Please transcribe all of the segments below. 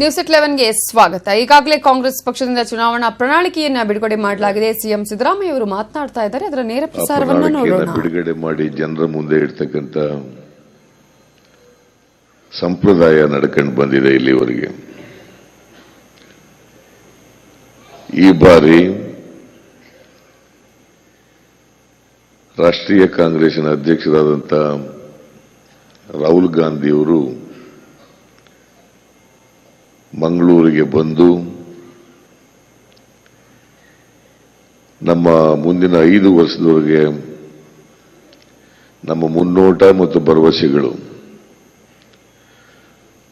News 11ಗೆ ಸ್ವಾಗತ. ಈಗಾಗಲೇ ಕಾಂಗ್ರೆಸ್ ಪಕ್ಷದಿಂದ ಚುನಾವಣಾ ಪ್ರಣಾಳಿಕೆಯನ್ನ ಬಿಡುಗಡೆ ಮಾಡಲಾಗಿದೆ. ಸಿಎಂ ಸಿದ್ದರಾಮಯ್ಯ ಅವರು ಮಾತನಾಡ್ತಾ ಇದ್ದಾರೆ. ಅದರ ನೇರ ಪ್ರಸಾರವನ್ನು ನೋಡೋಣ. ಬಿಡುಗಡೆ ಮಾಡಿ ಜನರ ಮುಂದೆ ಇಡ್ತಕ್ಕಂತ ಸಂಪ್ರದಾಯ ನಡ್ಕೊಂಡು ಬಂದಿದೆ ಇಲ್ಲಿವರೆಗೆ. ಈ ಬಾರಿ ರಾಷ್ಟ್ರೀಯ ಕಾಂಗ್ರೆಸ್ನ ಅಧ್ಯಕ್ಷರಾದಂಥ ರಾಹುಲ್ ಗಾಂಧಿಯವರು ಮಂಗಳೂರಿಗೆ ಬಂದು ನಮ್ಮ ಮುಂದಿನ 5 ವರ್ಷದವರೆಗೆ ನಮ್ಮ ಮುನ್ನೋಟ ಮತ್ತು ಭರವಸೆಗಳು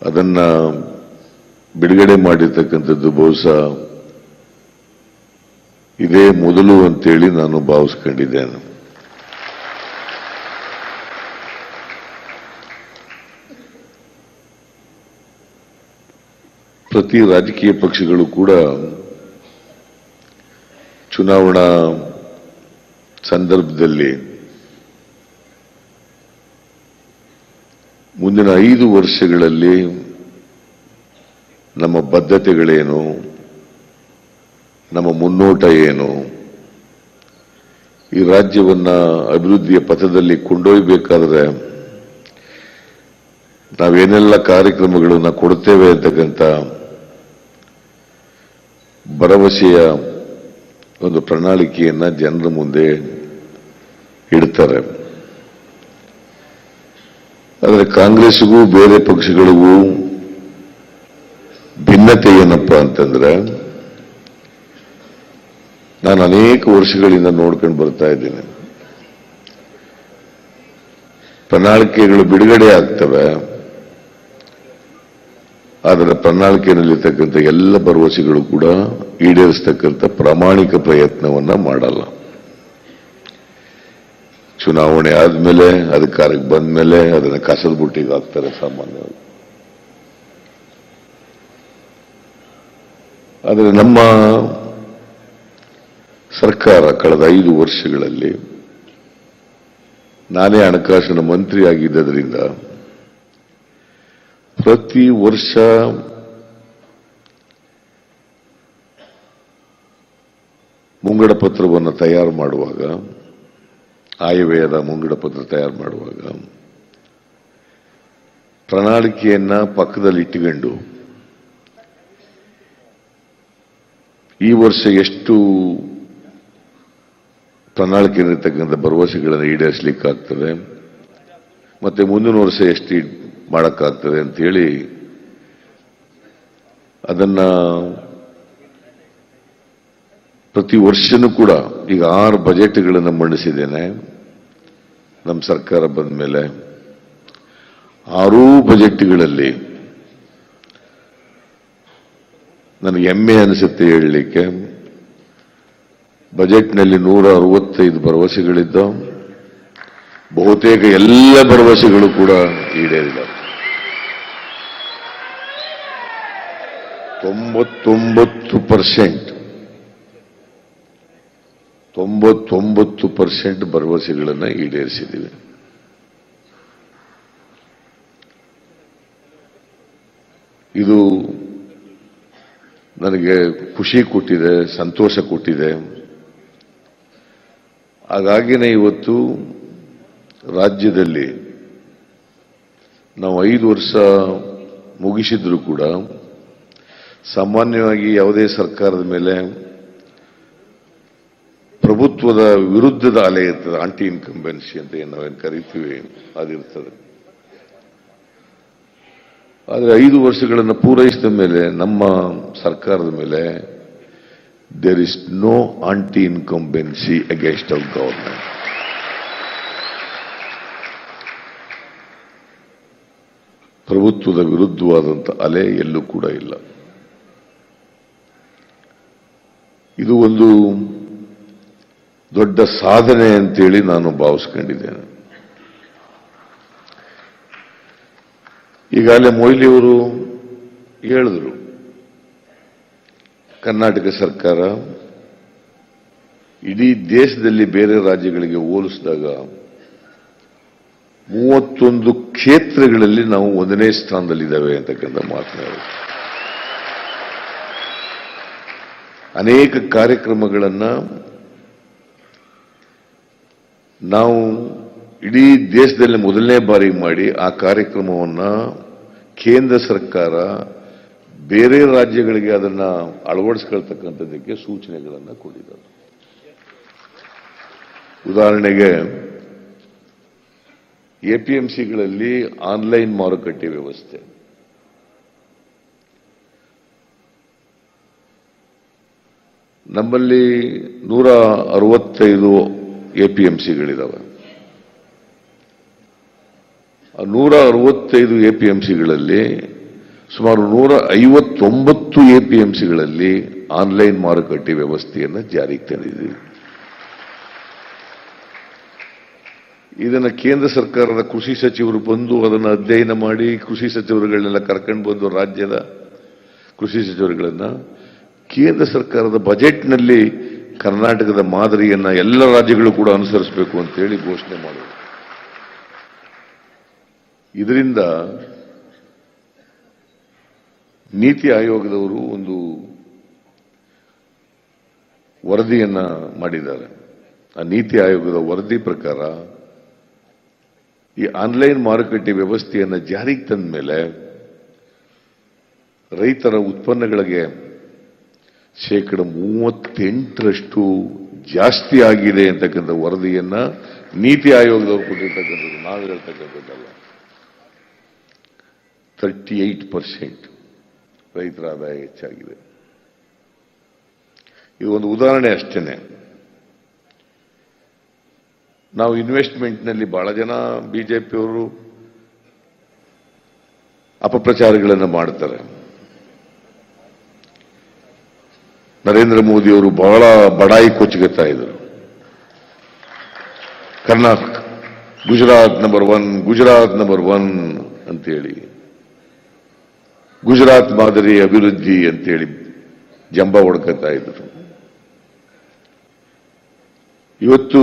ಅದನ್ನ ಬಿಡುಗಡೆ ಮಾಡಿರ್ತಕ್ಕಂಥದ್ದು ಬಹುಶಃ ಇದೇ ಮೊದಲು ಅಂತೇಳಿ ನಾನು ಭಾವಿಸ್ಕೊಂಡಿದ್ದೇನೆ. ಪ್ರತಿ ರಾಜಕೀಯ ಪಕ್ಷಗಳು ಕೂಡ ಚುನಾವಣಾ ಸಂದರ್ಭದಲ್ಲಿ ಮುಂದಿನ 5 ವರ್ಷಗಳಲ್ಲಿ ನಮ್ಮ ಬದ್ಧತೆಗಳೇನು, ನಮ್ಮ ಮುನ್ನೋಟ ಏನು, ಈ ರಾಜ್ಯವನ್ನ ಅಭಿವೃದ್ಧಿಯ ಪಥದಲ್ಲಿ ಕೊಂಡೊಯ್ಯಬೇಕಾದ್ರೆ ನಾವೇನೆಲ್ಲ ಕಾರ್ಯಕ್ರಮಗಳನ್ನು ಕೊಡುತ್ತೇವೆ ಅಂತಕ್ಕಂಥ ಭರವಸೆಯ ಒಂದು ಪ್ರಣಾಳಿಕೆಯನ್ನ ಜನರ ಮುಂದೆ ಇಡ್ತಾರೆ. ಆದರೆ ಕಾಂಗ್ರೆಸ್ಗೂ ಬೇರೆ ಪಕ್ಷಗಳಿಗೂ ಭಿನ್ನತೆ ಏನಪ್ಪಾ ಅಂತಂದ್ರೆ, ನಾನು ಅನೇಕ ವರ್ಷಗಳಿಂದ ನೋಡ್ಕೊಂಡು ಬರ್ತಾ ಇದ್ದೀನಿ. ಪ್ರಣಾಳಿಕೆಗಳು ಬಿಡುಗಡೆ ಆಗ್ತವೆ, ಆದರೆ ಪ್ರಣಾಳಿಕೆಯಲ್ಲಿರ್ತಕ್ಕಂಥ ಎಲ್ಲ ಭರವಸೆಗಳು ಕೂಡ ಈಡೇರಿಸತಕ್ಕಂಥ ಪ್ರಾಮಾಣಿಕ ಪ್ರಯತ್ನವನ್ನ ಮಾಡಲ್ಲ. ಚುನಾವಣೆ ಆದ್ಮೇಲೆ, ಅಧಿಕಾರಕ್ಕೆ ಬಂದ ಮೇಲೆ ಅದನ್ನ ಕಸದ ಬುಟ್ಟಿಗೆ ಹಾಕ್ತಾರೆ ಸಾಮಾನ್ಯವಾಗಿ. ಆದರೆ ನಮ್ಮ ಸರ್ಕಾರ ಕಳೆದ 5 ವರ್ಷಗಳಲ್ಲಿ ನಾನೇ ಹಣಕಾಸಿನ ಮಂತ್ರಿ ಆಗಿದ್ದರಿಂದ ಪ್ರತಿ ವರ್ಷ ಮುಂಗಡ ಪತ್ರವನ್ನು ತಯಾರು ಮಾಡುವಾಗ, ಆಯವ್ಯಯದ ಮುಂಗಡ ಪತ್ರ ತಯಾರು ಮಾಡುವಾಗ ಪ್ರಣಾಳಿಕೆಯನ್ನ ಪಕ್ಕದಲ್ಲಿ ಇಟ್ಟುಕೊಂಡು ಈ ವರ್ಷ ಎಷ್ಟು ಪ್ರಣಾಳಿಕೆಯಲ್ಲಿರ್ತಕ್ಕಂಥ ಭರವಸೆಗಳನ್ನು ಈಡೇರಿಸಲಿಕ್ಕಾಗ್ತದೆ ಮತ್ತೆ ಮುಂದಿನ ವರ್ಷ ಎಷ್ಟು ಮಾಡಕ್ಕಾಗ್ತದೆ ಅಂತ ಹೇಳಿ ಅದನ್ನ ಪ್ರತಿ ವರ್ಷನೂ ಕೂಡ ಈಗ 6 ಬಜೆಟ್ಗಳನ್ನು ಮಂಡಿಸಿದ್ದೇನೆ. ನಮ್ಮ ಸರ್ಕಾರ ಬಂದ ಮೇಲೆ 6 ಬಜೆಟ್ಗಳಲ್ಲಿ ನನಗೆ ಹೆಮ್ಮೆ ಅನಿಸುತ್ತೆ ಹೇಳಲಿಕ್ಕೆ. ಬಜೆಟ್ನಲ್ಲಿ 165 ಭರವಸೆಗಳಿದ್ದ, ಬಹುತೇಕ ಎಲ್ಲ ಭರವಸೆಗಳು ಕೂಡ ಈಡೇರಿಲ್ಲ. 99% ಭರವಸೆಗಳನ್ನು ಈಡೇರಿಸಿದ್ದೀವಿ. ಇದು ನನಗೆ ಖುಷಿ ಕೊಟ್ಟಿದೆ, ಸಂತೋಷ ಕೊಟ್ಟಿದೆ. ಹಾಗಾಗಿನೇ ಇವತ್ತು ರಾಜ್ಯದಲ್ಲಿ ನಾವು 5 ವರ್ಷ ಮುಗಿಸಿದ್ರು ಕೂಡ ಸಾಮಾನ್ಯವಾಗಿ ಯಾವುದೇ ಸರ್ಕಾರದ ಮೇಲೆ ಪ್ರಭುತ್ವದ ವಿರುದ್ಧದ ಅಲೆ ಇರ್ತದೆ, ಆಂಟಿ ಇನ್ಕಂಬೆನ್ಸಿ ಅಂತ ನಾವೇನು ಕರಿತೀವಿ, ಅದಿರ್ತದೆ. ಆದರೆ 5 ವರ್ಷಗಳನ್ನು ಪೂರೈಸಿದ ಮೇಲೆ ನಮ್ಮ ಸರ್ಕಾರದ ಮೇಲೆ there is no anti incumbency against our government. ಪ್ರಭುತ್ವದ ವಿರುದ್ಧವಾದಂಥ ಅಲೆ ಎಲ್ಲೂ ಕೂಡ ಇಲ್ಲ. ಇದು ಒಂದು ದೊಡ್ಡ ಸಾಧನೆ ಅಂತೇಳಿ ನಾನು ಭಾವಿಸ್ಕೊಂಡಿದ್ದೇನೆ. ಈಗಾಗಲೇ ಮೊಯ್ಲಿಯವರು ಹೇಳಿದ್ರು, ಕರ್ನಾಟಕ ಸರ್ಕಾರ ಇಡೀ ದೇಶದಲ್ಲಿ ಬೇರೆ ರಾಜ್ಯಗಳಿಗೆ ಹೋಲಿಸಿದಾಗ 31 ಕ್ಷೇತ್ರಗಳಲ್ಲಿ ನಾವು 1ನೇ ಸ್ಥಾನದಲ್ಲಿದ್ದೇವೆ ಅಂತಕ್ಕಂಥ ಮಾತನಾಡಿದ್ರು. ಅನೇಕ ಕಾರ್ಯಕ್ರಮಗಳನ್ನು ನಾವು ಇಡೀ ದೇಶದಲ್ಲಿ ಮೊದಲನೇ ಬಾರಿಗೆ ಮಾಡಿ ಆ ಕಾರ್ಯಕ್ರಮವನ್ನು ಕೇಂದ್ರ ಸರ್ಕಾರ ಬೇರೆ ರಾಜ್ಯಗಳಿಗೆ ಅದನ್ನ ಅಳವಡಿಸ್ಕೊಳ್ತಕ್ಕಂಥದ್ದಕ್ಕೆ ಸೂಚನೆಗಳನ್ನು ಕೊಟ್ಟಿದ್ದಾರೆ. ಉದಾಹರಣೆಗೆ ಎಪಿಎಂಸಿಗಳಲ್ಲಿ ಆನ್ಲೈನ್ ಮಾರುಕಟ್ಟೆ ವ್ಯವಸ್ಥೆ, ನಮ್ಮಲ್ಲಿ 165 ಎಪಿಎಂಸಿಗಳಿದಾವೆ. 165 ಎಪಿಎಂಸಿಗಳಲ್ಲಿ ಸುಮಾರು 159 ಎಪಿಎಂಸಿಗಳಲ್ಲಿ ಆನ್ಲೈನ್ ಮಾರುಕಟ್ಟೆ ವ್ಯವಸ್ಥೆಯನ್ನು ಜಾರಿಗೆ ತಂದಿದ್ದೀವಿ. ಇದನ್ನು ಕೇಂದ್ರ ಸರ್ಕಾರದ ಕೃಷಿ ಸಚಿವರು ಬಂದು ಅದನ್ನು ಅಧ್ಯಯನ ಮಾಡಿ ಕೃಷಿ ಸಚಿವರುಗಳನ್ನೆಲ್ಲ ಕರ್ಕೊಂಡು ಬಂದು ರಾಜ್ಯದ ಕೃಷಿ ಸಚಿವರುಗಳನ್ನ ಕೇಂದ್ರ ಸರ್ಕಾರದ ಬಜೆಟ್ನಲ್ಲಿ ಕರ್ನಾಟಕದ ಮಾದರಿಯನ್ನ ಎಲ್ಲ ರಾಜ್ಯಗಳು ಕೂಡ ಅನುಸರಿಸಬೇಕು ಅಂತೇಳಿ ಘೋಷಣೆ ಮಾಡಿದರು. ಇದರಿಂದ ನೀತಿ ಆಯೋಗದವರು ಒಂದು ವರದಿಯನ್ನ ಮಾಡಿದ್ದಾರೆ. ಆ ನೀತಿ ಆಯೋಗದ ವರದಿ ಪ್ರಕಾರ ಈ ಆನ್ಲೈನ್ ಮಾರುಕಟ್ಟೆ ವ್ಯವಸ್ಥೆಯನ್ನು ಜಾರಿಗೆ ತಂದ ಮೇಲೆ ರೈತರ ಉತ್ಪನ್ನಗಳಿಗೆ 38% ಜಾಸ್ತಿ ಆಗಿದೆ ಅಂತಕ್ಕಂಥ ವರದಿಯನ್ನ ನೀತಿ ಆಯೋಗದವರು ಕೊಟ್ಟಿರ್ತಕ್ಕಂಥದ್ದು, ನಾವು ಹೇಳ್ತಕ್ಕಂಥದ್ದಲ್ಲ. 38% ರೈತರ ಆದಾಯ ಹೆಚ್ಚಾಗಿದೆ. ಇದು ಒಂದು ಉದಾಹರಣೆ ಅಷ್ಟೇನೆ. ನಾವು ಇನ್ವೆಸ್ಟ್ಮೆಂಟ್ನಲ್ಲಿ ಬಹಳ ಜನ ಬಿಜೆಪಿಯವರು ಅಪಪ್ರಚಾರಗಳನ್ನು ಮಾಡ್ತಾರೆ. ನರೇಂದ್ರ ಮೋದಿಯವರು ಬಹಳ ಬಡಾಯಿ ಕೊಚ್ಚುತ್ತಾ ಇದ್ರು. ಕರ್ನಾಟಕ ಗುಜರಾತ್ ನಂಬರ್ 1 ಅಂತೇಳಿ, ಗುಜರಾತ್ ಮಾದರಿ ಅಭಿವೃದ್ಧಿ ಅಂತೇಳಿ ಜಂಬ ಹೊಡ್ಕೊತಾ ಇದ್ರು. ಇವತ್ತು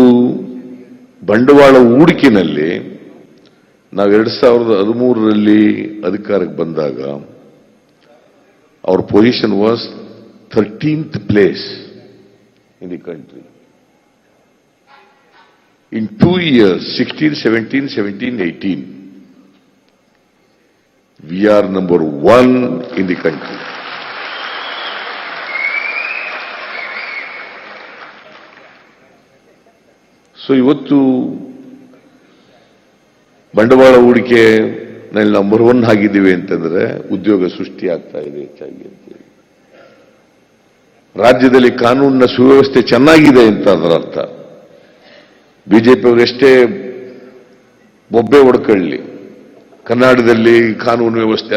ಬಂಡವಾಳ ಹೂಡಿಕೆನಲ್ಲಿ ನಾವು 2013ರಲ್ಲಿ ಅಧಿಕಾರಕ್ಕೆ ಬಂದಾಗ our position was 13th place in the country. In 2 years, 16, 17, 18, we are number 1 in the country. So ಇವತ್ತು ಬಂಡವಾಳ ಹೂಡಿಕೆ ನಲ್ಲಿ ನಂಬರ್ 1 ಆಗಿದ್ದೀವಿ ಅಂತಂದ್ರೆ ಉದ್ಯೋಗ ಸೃಷ್ಟಿ ಆಗ್ತಾ ಇದೆ ಹೆಚ್ಚಾಗಿ ಅಂತೇಳಿ. ರಾಜ್ಯದಲ್ಲಿ ಕಾನೂನಿನ ಸುವ್ಯವಸ್ಥೆ ಚೆನ್ನಾಗಿದೆ ಅಂತ ಅದರ ಅರ್ಥ. ಬಿಜೆಪಿಯವರು ಎಷ್ಟೇ ಬೊಬ್ಬೆ ಹೊಡ್ಕೊಳ್ಳಿ, ಕರ್ನಾಟಕದಲ್ಲಿ ಕಾನೂನು ವ್ಯವಸ್ಥೆ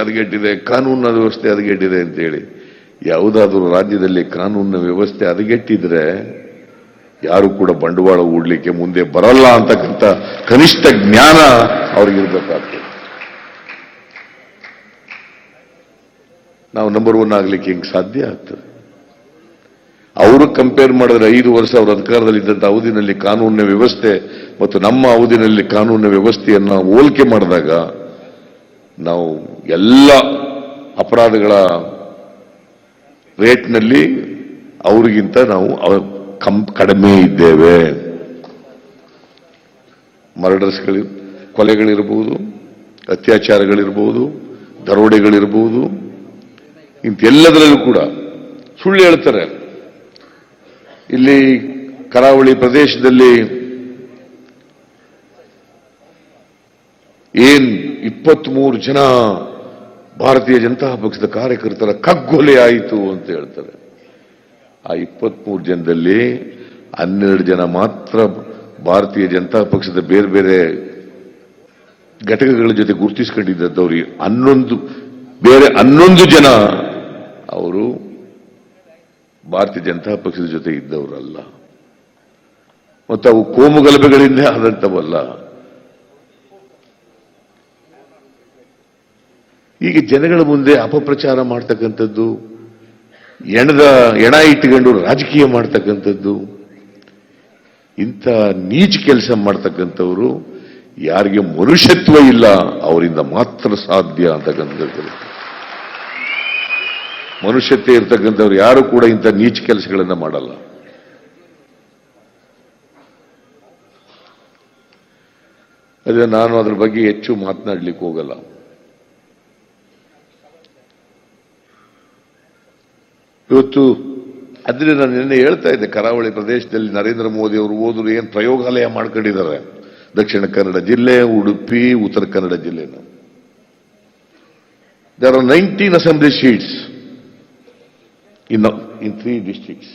ಕಾನೂನಿನ ವ್ಯವಸ್ಥೆ ಹದಗೆಟ್ಟಿದೆ ಅಂತೇಳಿ. ಯಾವುದಾದ್ರೂ ರಾಜ್ಯದಲ್ಲಿ ಕಾನೂನಿನ ವ್ಯವಸ್ಥೆ ಹದಗೆಟ್ಟಿದ್ರೆ ಯಾರು ಕೂಡ ಬಂಡವಾಳ ಹೂಡಲಿಕ್ಕೆ ಮುಂದೆ ಬರಲ್ಲ ಅಂತಕ್ಕಂಥ ಕನಿಷ್ಠ ಜ್ಞಾನ ಅವ್ರಿಗಿರ್ಬೇಕಾಗ್ತದೆ. ನಾವು ನಂಬರ್ 1 ಆಗ್ಲಿಕ್ಕೆ ಹೆಂಗ್ ಸಾಧ್ಯ ಆಗ್ತದೆ? ಅವರು ಕಂಪೇರ್ ಮಾಡಿದ್ರೆ 5 ವರ್ಷ ಅವರ ಅಧಿಕಾರದಲ್ಲಿದ್ದಂಥ ಅವಧಿನಲ್ಲಿ ಕಾನೂನಿನ ವ್ಯವಸ್ಥೆ ಮತ್ತು ನಮ್ಮ ಅವಧಿನಲ್ಲಿ ಕಾನೂನಿನ ವ್ಯವಸ್ಥೆಯನ್ನ ಹೋಲಿಕೆ ಮಾಡಿದಾಗ ನಾವು ಎಲ್ಲ ಅಪರಾಧಗಳ ರೇಟ್ನಲ್ಲಿ ಅವರಿಗಿಂತ ನಾವು ಕಡಿಮೆ ಇದ್ದೇವೆ. ಮರ್ಡರ್ಸ್ಗಳು, ಕೊಲೆಗಳಿರಬಹುದು, ಅತ್ಯಾಚಾರಗಳಿರಬಹುದು, ದರೋಡೆಗಳಿರಬಹುದು, ಇಂತೆಲ್ಲದರಲ್ಲೂ ಕೂಡ ಸುಳ್ಳು ಹೇಳ್ತಾರೆ. ಇಲ್ಲಿ ಕರಾವಳಿ ಪ್ರದೇಶದಲ್ಲಿ 23 ಜನ ಭಾರತೀಯ ಜನತಾ ಪಕ್ಷದ ಕಾರ್ಯಕರ್ತರ ಕಗ್ಗೊಲೆ ಆಯಿತು ಅಂತ ಹೇಳ್ತಾರೆ. ಆ 23 ಜನದಲ್ಲಿ 12 ಜನ ಮಾತ್ರ ಭಾರತೀಯ ಜನತಾ ಪಕ್ಷದ ಬೇರೆ ಬೇರೆ ಘಟಕಗಳ ಜೊತೆ ಗುರುತಿಸಿಕೊಂಡಿದ್ದವ್ರಿಗೆ, 11 ಜನ ಅವರು ಭಾರತೀಯ ಜನತಾ ಪಕ್ಷದ ಜೊತೆ ಇದ್ದವರಲ್ಲ, ಮತ್ತು ಅವು ಕೋಮುಗಲಭೆಗಳಿಂದ ಆದಂತವಲ್ಲ. ಈಗ ಜನಗಳ ಮುಂದೆ ಅಪಪ್ರಚಾರ ಮಾಡ್ತಕ್ಕಂಥದ್ದು, ಎಣ ಇಟ್ಟುಕೊಂಡು ರಾಜಕೀಯ ಮಾಡ್ತಕ್ಕಂಥದ್ದು, ಇಂಥ ನೀಚ ಕೆಲಸ ಮಾಡ್ತಕ್ಕಂಥವರು ಯಾರಿಗೆ ಮನುಷ್ಯತ್ವ ಇಲ್ಲ ಅವರಿಂದ ಮಾತ್ರ ಸಾಧ್ಯ ಅಂತಕ್ಕಂಥದ್ದು. ಮನುಷ್ಯತೆ ಇರ್ತಕ್ಕಂಥವ್ರು ಯಾರು ಕೂಡ ಇಂಥ ನೀಚ ಕೆಲಸಗಳನ್ನ ಮಾಡಲ್ಲ. ಅದೇ ನಾನು ಅದ್ರ ಬಗ್ಗೆ ಹೆಚ್ಚು ಮಾತನಾಡ್ಲಿಕ್ಕೆ ಹೋಗಲ್ಲ. ಇವತ್ತು ಅದ್ರೆ ನಾನು ನಿನ್ನೆ ಹೇಳ್ತಾ ಇದ್ದೆ, ಕರಾವಳಿ ಪ್ರದೇಶದಲ್ಲಿ ನರೇಂದ್ರ ಮೋದಿ ಅವರು ಹೋದ್ರು ಏನ್ ಪ್ರಯೋಗಾಲಯ ಮಾಡ್ಕೊಂಡಿದ್ದಾರೆ. ದಕ್ಷಿಣ ಕನ್ನಡ ಜಿಲ್ಲೆ, ಉಡುಪಿ, ಉತ್ತರ ಕನ್ನಡ ಜಿಲ್ಲೆನ. There are 19 assembly seats in 3 districts.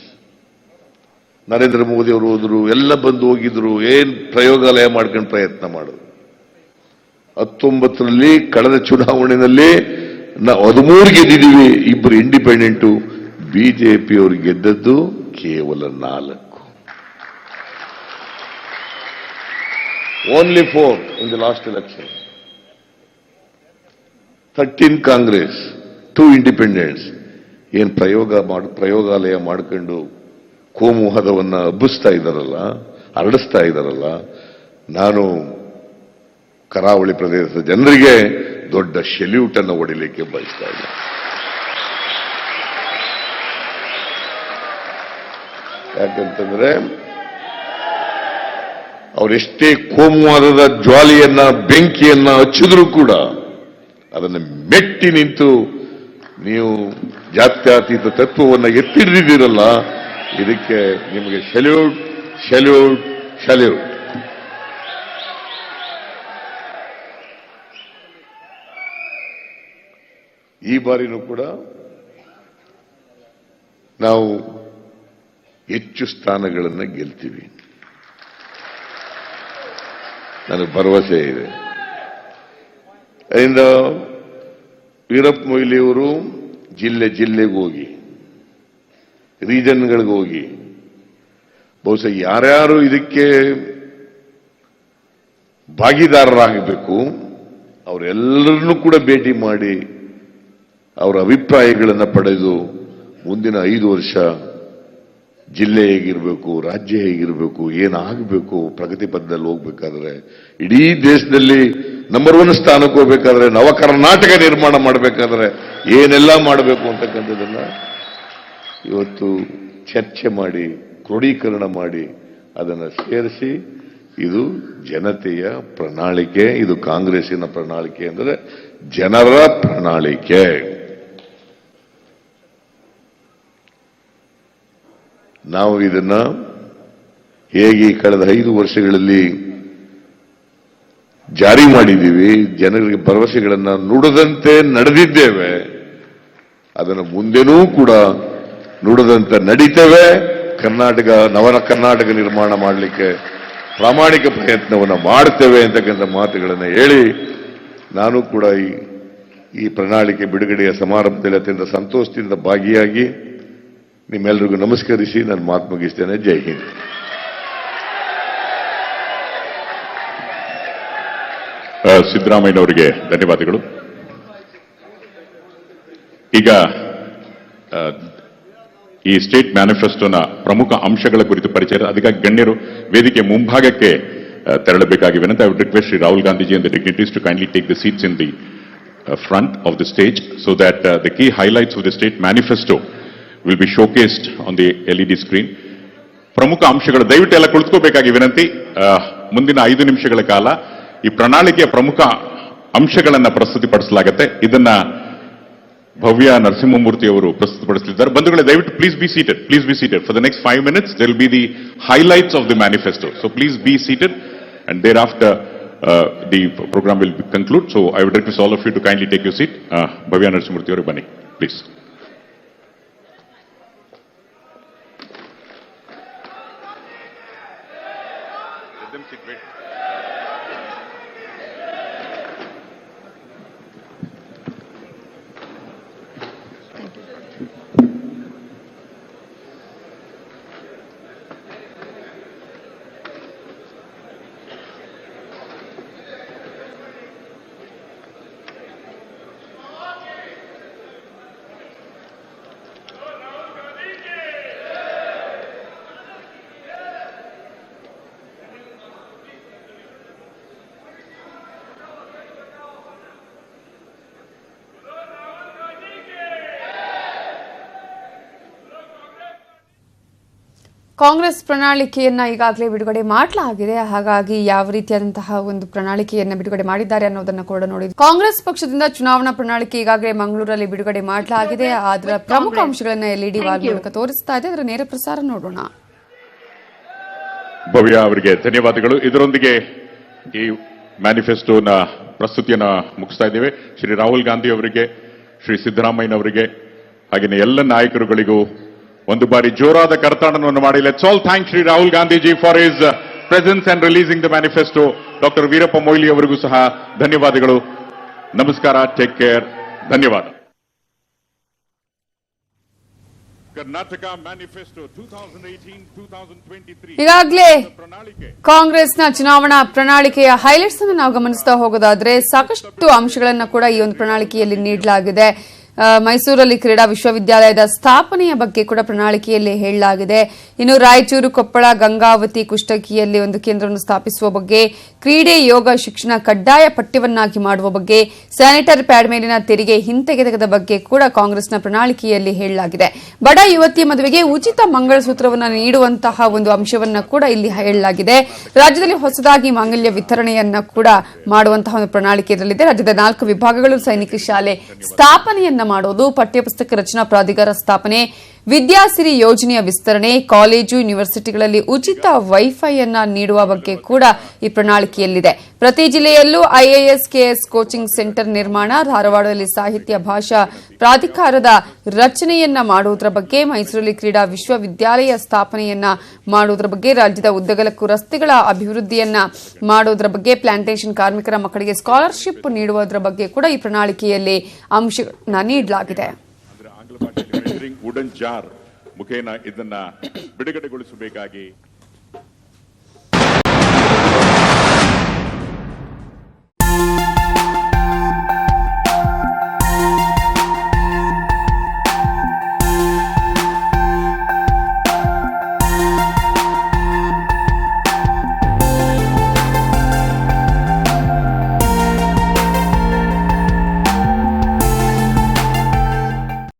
Narendra Modi ಅವರು ಹೋದ್ರು, ಎಲ್ಲ ಬಂದು ಹೋಗಿದ್ರು, ಏನ್ ಪ್ರಯೋಗಾಲಯ ಮಾಡ್ಕೊಂಡು ಪ್ರಯತ್ನ ಮಾಡಿದ್ರು. 19ರಲ್ಲಿ ಕಳೆದ ಚುನಾವಣೆಯಲ್ಲಿ ನಾವು 13 ಗೆದ್ದಿದ್ದೀವಿ, 2 ಇಂಡಿಪೆಂಡೆಂಟು. ಬಿಜೆಪಿಯವರು ಗೆದ್ದದ್ದು ಕೇವಲ 4. Only 4 in the last election. 13 Congress, 2 independents. ಏನ್ ಪ್ರಯೋಗಾಲಯ ಮಾಡ್ಕೊಂಡು ಕೋಮುವಾದವನ್ನ ಹಬ್ಬಿಸ್ತಾ ಇದ್ದಾರಲ್ಲ, ಹರಡಿಸ್ತಾ ಇದ್ದಾರಲ್ಲ. ನಾನು ಕರಾವಳಿ ಪ್ರದೇಶದ ಜನರಿಗೆ ದೊಡ್ಡ ಶೆಲ್ಯೂಟ್ ಅನ್ನು ಹೊಡಿಲಿಕ್ಕೆ ಬಯಸ್ತಾ ಇಲ್ಲ. ಯಾಕಂತಂದ್ರೆ ಅವರೆಷ್ಟೇ ಕೋಮುವಾದದ ಜ್ವಾಲೆಯನ್ನ, ಬೆಂಕಿಯನ್ನ ಹಚ್ಚಿದ್ರೂ ಕೂಡ ಅದನ್ನು ಮೆಟ್ಟಿ ನಿಂತು ನೀವು ಜಾತ್ಯತೀತ ತತ್ವವನ್ನು ಎತ್ತಿಡಿದಿರಲ್ಲ, ಇದಕ್ಕೆ ನಿಮಗೆ ಸೆಲ್ಯೂಟ್, ಸೆಲ್ಯೂಟ್, ಸೆಲ್ಯೂಟ್. ಈ ಬಾರಿನೂ ಕೂಡ ನಾವು ಹೆಚ್ಚು ಸ್ಥಾನಗಳನ್ನು ಗೆಲ್ತೀವಿ, ನನಗೆ ಭರವಸೆ ಇದೆ. ಅದರಿಂದ ವೀರಪ್ಪ ಮೊಯ್ಲಿಯವರು ಜಿಲ್ಲೆಗೆ ಹೋಗಿ, ರೀಜನ್ಗಳಿಗೆ ಹೋಗಿ, ಬಹುಶಃ ಯಾರ್ಯಾರು ಇದಕ್ಕೆ ಭಾಗಿದಾರರಾಗಬೇಕು ಅವರೆಲ್ಲರನ್ನೂ ಕೂಡ ಭೇಟಿ ಮಾಡಿ ಅವರ ಅಭಿಪ್ರಾಯಗಳನ್ನು ಪಡೆದು ಮುಂದಿನ 5 ವರ್ಷ ಜಿಲ್ಲೆ ಹೇಗಿರಬೇಕು, ರಾಜ್ಯ ಹೇಗಿರಬೇಕು, ಏನಾಗಬೇಕು, ಪ್ರಗತಿ ಪಥದಲ್ಲಿ ಹೋಗ್ಬೇಕಾದ್ರೆ, ಇಡೀ ದೇಶದಲ್ಲಿ ನಂಬರ್ 1 ಸ್ಥಾನಕ್ಕೆ ಹೋಗ್ಬೇಕಾದ್ರೆ, ನವ ಕರ್ನಾಟಕ ನಿರ್ಮಾಣ ಮಾಡಬೇಕಾದ್ರೆ ಏನೆಲ್ಲ ಮಾಡಬೇಕು ಅಂತಕ್ಕಂಥದ್ದನ್ನ ಇವತ್ತು ಚರ್ಚೆ ಮಾಡಿ, ಕ್ರೋಢೀಕರಣ ಮಾಡಿ, ಅದನ್ನು ಸೇರಿಸಿ, ಇದು ಜನತೆಯ ಪ್ರಣಾಳಿಕೆ, ಇದು ಕಾಂಗ್ರೆಸ್ಸಿನ ಪ್ರಣಾಳಿಕೆ, ಅಂದರೆ ಜನರ ಪ್ರಣಾಳಿಕೆ. ನಾವು ಇದನ್ನ ಹೇಗೆ ಕಳೆದ 5 ವರ್ಷಗಳಲ್ಲಿ ಜಾರಿ ಮಾಡಿದ್ದೀವಿ, ಜನರಿಗೆ ಭರವಸೆಗಳನ್ನು ನುಡಿದಂತೆ ನಡೆದಿದ್ದೇವೆ, ಅದನ್ನು ಮುಂದೆನೂ ಕೂಡ ನುಡಿದಂತೆ ನಡೀತೇವೆ. ನವ ಕರ್ನಾಟಕ ನಿರ್ಮಾಣ ಮಾಡಲಿಕ್ಕೆ ಪ್ರಾಮಾಣಿಕ ಪ್ರಯತ್ನವನ್ನು ಮಾಡ್ತೇವೆ ಅಂತಕ್ಕಂಥ ಮಾತುಗಳನ್ನು ಹೇಳಿ, ನಾನು ಕೂಡ ಈ ಪ್ರಣಾಳಿಕೆ ಬಿಡುಗಡೆಯ ಸಮಾರಂಭದಲ್ಲಿ ಅತ್ಯಂತ ಸಂತೋಷದಿಂದ ಭಾಗಿಯಾಗಿ ನಿಮ್ಮೆಲ್ಲರಿಗೂ ನಮಸ್ಕರಿಸಿ ನಾನು ಮಾತು ಮುಗಿಸ್ತೇನೆ. ಜೈ ಹಿಂದ್. ಸಿದ್ದರಾಮಯ್ಯನವರಿಗೆ ಧನ್ಯವಾದಗಳು. ಈಗ ಈ ಸ್ಟೇಟ್ ಮ್ಯಾನಿಫೆಸ್ಟೋನ ಪ್ರಮುಖ ಅಂಶಗಳ ಕುರಿತು ಪರಿಚಯ, ಅದಕ್ಕಾಗಿ ಗಣ್ಯರು ವೇದಿಕೆ ಮುಂಭಾಗಕ್ಕೆ ತೆರಳಬೇಕಾಗಿ ವಿನಂತಿ. I would request Shri Rahul Gandhiji and the dignitaries to kindly take the seats in the front of the stage so that the key highlights of the state manifesto will be showcased on the LED screen. ಪ್ರಮುಖ ಅಂಶಗಳು ದಯವಿಟ್ಟು ಎಲ್ಲ ಕುಳಿತುಕೋಬೇಕಾಗಿ ವಿನಂತಿ. ಮುಂದಿನ 5 ನಿಮಿಷಗಳ ಕಾಲ ಈ ಪ್ರಣಾಳಿಕೆಯ ಪ್ರಮುಖ ಅಂಶಗಳನ್ನು ಪ್ರಸ್ತುತಿಪಡಿಸಲಾಗುತ್ತೆ. ಇದನ್ನ ಭವ್ಯ ನರಸಿಂಹಮೂರ್ತಿ ಅವರು ಪ್ರಸ್ತುತಪಡಿಸಲಿದ್ದಾರೆ. ಬಂಧುಗಳೇ, ದಯವಿಟ್ಟು please be seated, please be seated. For the next 5 minutes there will be the highlights of the manifesto, so please be seated, and thereafter the program will conclude. So I would request all of you to kindly take your seat. ಭವ್ಯ ನರಸಿಂಹಮೂರ್ತಿ ಅವರು ಬನ್ನಿ please. Congress ಪ್ರಣಾಳಿಕೆಯನ್ನ ಈಗಾಗಲೇ ಬಿಡುಗಡೆ ಮಾಡಲಾಗಿದೆ. ಹಾಗಾಗಿ ಯಾವ ರೀತಿಯಾದಂತಹ ಒಂದು ಪ್ರಣಾಳಿಕೆಯನ್ನ ಬಿಡುಗಡೆ ಮಾಡಿದ್ದಾರೆ ಅನ್ನೋದನ್ನ ಕೂಡ ನೋಡಿದ್ವಿ. ಕಾಂಗ್ರೆಸ್ ಪಕ್ಷದಿಂದ ಚುನಾವಣಾ ಪ್ರಣಾಳಿಕೆ ಈಗಾಗಲೇ ಮಂಗಳೂರಲ್ಲಿ ಬಿಡುಗಡೆ ಮಾಡಲಾಗಿದೆ. ಅದರ ಪ್ರಮುಖ ಅಂಶಗಳನ್ನ ಎಲ್ಇಡಿ ವಾಲ್ ಮೂಲಕ ತೋರಿಸ್ತಾ ಇದೆ. ಅದರ ನೇರ ಪ್ರಸಾರ ನೋಡೋಣ. ಭವ್ಯ ಅವರಿಗೆ ಧನ್ಯವಾದಗಳು. ಇದರೊಂದಿಗೆ ಈ ಮ್ಯಾನಿಫೆಸ್ಟೋನ ಪ್ರಸ್ತುತಿಯನ್ನ ಮುಗಿಸ್ತಾ ಇದ್ದೇವೆ. ಶ್ರೀ ರಾಹುಲ್ ಗಾಂಧಿ ಅವರಿಗೆ, ಶ್ರೀ ಸಿದ್ದರಾಮಯ್ಯನವರಿಗೆ, ಹಾಗೆಯೇ ಎಲ್ಲ ನಾಯಕರುಗಳಿಗೂ ಒಂದು ಬಾರಿ ಜೋರಾದ ಕರತಾಡನವನ್ನು ಮಾಡಿ let's all thank Shri Rahul Gandhiji for his presence and releasing the manifesto. Doctor Veerappa Moily ಅವರಿಗೂ ಸಹ ಧನ್ಯವಾದಗಳು. ನಮಸ್ಕಾರ, ಟೇಕ್ ಕೇರ್, ಧನ್ಯವಾದ. ಕರ್ನಾಟಕ ಮ್ಯಾನಿಫೆಸ್ಟೋ 2018-2023 ಈಗಾಗಲೇ ಪ್ರಣಾಳಿಕೆ ಕಾಂಗ್ರೆಸ್ನ ಚುನಾವಣಾ ಪ್ರಣಾಳಿಕೆಯ ಹೈಲೈಟ್ಸ್ ಅನ್ನು ನಾವು ಗಮನಿಸ್ತಾ ಹೋಗೋದಾದ್ರೆ ಸಾಕಷ್ಟು ಅಂಶಗಳನ್ನ ಕೂಡ ಈ ಒಂದು ಪ್ರಣಾಳಿಕೆಯಲ್ಲಿ ನೀಡಲಾಗಿದೆ. ಮೈಸೂರಲ್ಲಿ ಕ್ರೀಡಾ ವಿಶ್ವವಿದ್ಯಾಲಯದ ಸ್ಥಾಪನೆಯ ಬಗ್ಗೆ ಕೂಡ ಪ್ರಣಾಳಿಕೆಯಲ್ಲಿ ಹೇಳಲಾಗಿದೆ. ಇನ್ನು ರಾಯಚೂರು, ಕೊಪ್ಪಳ, ಗಂಗಾವತಿ, ಕುಷ್ಟಗಿಯಲ್ಲಿ ಒಂದು ಕೇಂದ್ರವನ್ನು ಸ್ಥಾಪಿಸುವ ಬಗ್ಗೆ, ಕ್ರೀಡೆ, ಯೋಗ, ಶಿಕ್ಷಣ ಕಡ್ಡಾಯ ಪಠ್ಯವನ್ನಾಗಿ ಮಾಡುವ ಬಗ್ಗೆ, ಸ್ಯಾನಿಟರಿ ಪ್ಯಾಡ್ ಮೇಲಿನ ತೆರಿಗೆ ಹಿಂತೆಗೆತದ ಬಗ್ಗೆ ಕೂಡ ಕಾಂಗ್ರೆಸ್ನ ಪ್ರಣಾಳಿಕೆಯಲ್ಲಿ ಹೇಳಲಾಗಿದೆ. ಬಡ ಯುವತಿಯ ಮದುವೆಗೆ ಉಚಿತ ಮಂಗಳಸೂತ್ರವನ್ನು ನೀಡುವಂತಹ ಒಂದು ಅಂಶವನ್ನು ಕೂಡ ಇಲ್ಲಿ ಹೇಳಲಾಗಿದೆ. ರಾಜ್ಯದಲ್ಲಿ ಹೊಸದಾಗಿ ಮಾಂಗಲ್ಯ ವಿತರಣೆಯನ್ನ ಕೂಡ ಮಾಡುವಂತಹ ಒಂದು ಪ್ರಣಾಳಿಕೆ ಇದರಲ್ಲಿದೆ. ರಾಜ್ಯದ 4 ವಿಭಾಗಗಳು ಸೈನಿಕ ಶಾಲೆ ಸ್ಥಾಪನೆಯನ್ನ ಮಾಡೋದು, ಪಠ್ಯಪುಸ್ತಕ ರಚನಾ ಪ್ರಾಧಿಕಾರ ಸ್ಥಾಪನೆ, ವಿದ್ಯಾಸಿರಿ ಯೋಜನೆಯ ವಿಸ್ತರಣೆ, ಕಾಲೇಜು ಯೂನಿವರ್ಸಿಟಿಗಳಲ್ಲಿ ಉಚಿತ ವೈಫೈಯನ್ನ ನೀಡುವ ಬಗ್ಗೆ ಕೂಡ ಈ ಪ್ರಣಾಳಿಕೆಯಲ್ಲಿದೆ. ಪ್ರತಿ ಜಿಲ್ಲೆಯಲ್ಲೂ ಐಎಎಸ್, ಕೆಎಸ್ ಕೋಚಿಂಗ್ ಸೆಂಟರ್ ನಿರ್ಮಾಣ, ಧಾರವಾಡದಲ್ಲಿ ಸಾಹಿತ್ಯ ಭಾಷಾ ಪ್ರಾಧಿಕಾರದ ರಚನೆಯನ್ನ ಮಾಡುವುದರ ಬಗ್ಗೆ, ಮೈಸೂರಲ್ಲಿ ಕ್ರೀಡಾ ವಿಶ್ವವಿದ್ಯಾಲಯ ಸ್ಥಾಪನೆಯನ್ನ ಮಾಡುವುದರ ಬಗ್ಗೆ, ರಾಜ್ಯದ ಉದ್ದಗಲಕ್ಕೂ ರಸ್ತೆಗಳ ಅಭಿವೃದ್ಧಿಯನ್ನ ಮಾಡುವುದರ ಬಗ್ಗೆ, ಪ್ಲಾಂಟೇಷನ್ ಕಾರ್ಮಿಕರ ಮಕ್ಕಳಿಗೆ ಸ್ಕಾಲರ್ಶಿಪ್ ನೀಡುವುದರ ಬಗ್ಗೆ ಕೂಡ ಈ ಪ್ರಣಾಳಿಕೆಯಲ್ಲಿ ಅಂಶಗಳನ್ನ ನೀಡಲಾಗಿದೆ. ಆಂಗ್ಲ ಭಾಷೆಯಲ್ಲಿ ವುಡನ್ ಜಾರ್ ಮುಖೇನ ಇದನ್ನ ಬಿಡುಗಡೆಗೊಳಿಸಬೇಕಾಗಿ